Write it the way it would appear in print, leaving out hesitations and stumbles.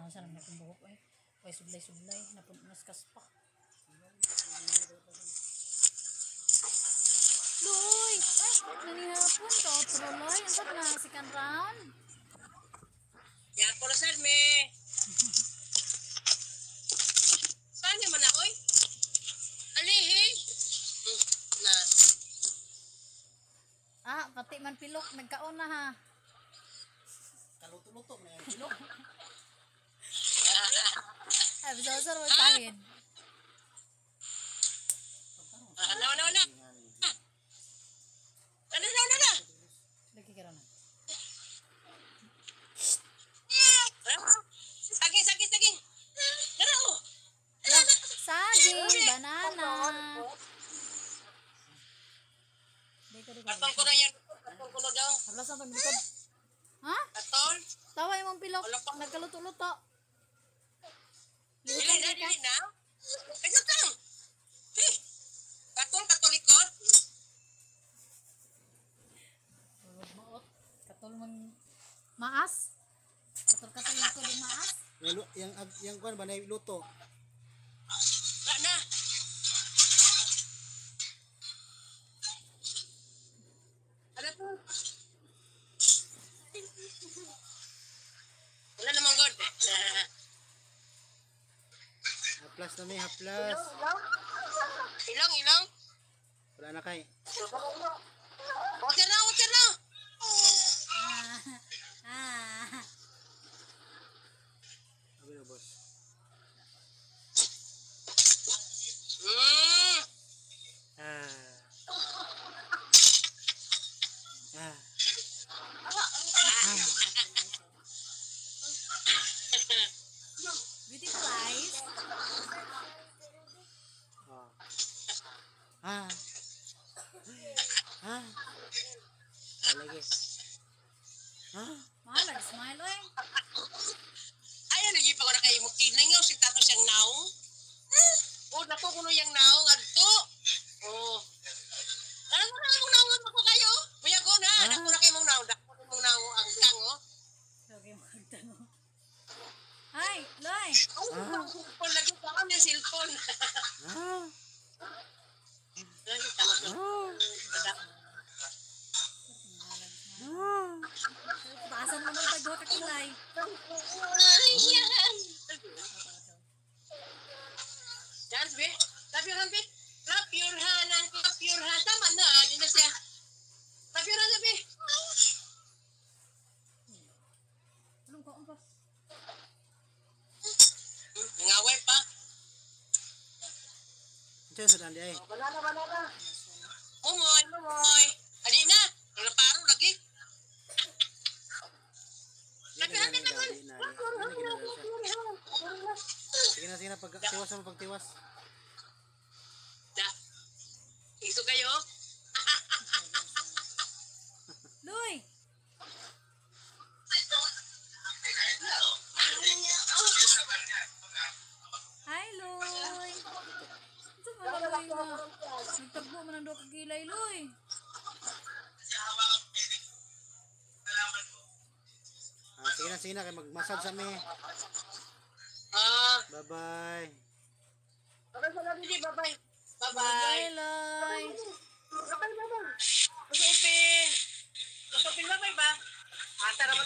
Naon sa naman akong buhok eh. Ay sublay-sublay. Napunas kaspa. Loy! Ay! Nanihapon ka. Pero Loy, ang sarap na second round. Ya, por hacerme. Saan naman na, oy? Alihi. Na. Kati man pilok. Nagkaon na ha. Kaluto-luto na yan. Pilok. Ay, bisa-bisa naman pangin. Na. Na. Lagi ka na. Saging. Dara, oh. Saging, banana. Katol ko na yan. Katol ko na daw. Hablas na itong likod. Ha? Katol. Tawa yung mong pilok. Nagkaluto-luto. Dili na. Kaya tang. Katolikot. Maot. Katol mong maas. Katol likod yung maas. Yang kuan ba na luto? Na. Ada po. Wala namang god. Haplas na may haplas. Ilang. Wala na kay. Water na. Abi na boss. Beautiful eyes. Lagi. Mahal, smile eh. Ayaw lagi pa ko na kayo magkinang yung sigtato siyang naong. Naku kuno yung naong adto. Alam mo na mong naong ako kayo. Buya ko na. Naku na kayo mong naong. Naku na mong naong ang tango. Okay, magtanong. Hi, Loy. Cellphone lagi pa kami yung cellphone. Paasan mo naman tagwa kakilay. Ayan. Dance, be. Clap your hand, be. Clap your hand. Tama na. Di na siya. Clap your hand, be. Anong kaon pa? Ngaway pa. Diyan sa dandi ay. Banana. Mumoy. Adi na. Paro lagi. Clap your hand, be. Sige na pagtiwas mo pagtiwas. Iso kayo? Loy! Hi, Loy! Ito nga Loy nga. Nagtagbo mo ng doon kagilay, Loy. Sige na kay mag-massage sa me. Bye-bye. Bye-bye. Bye, Loy. Bye-bye. Bye-bye ba? Tara mo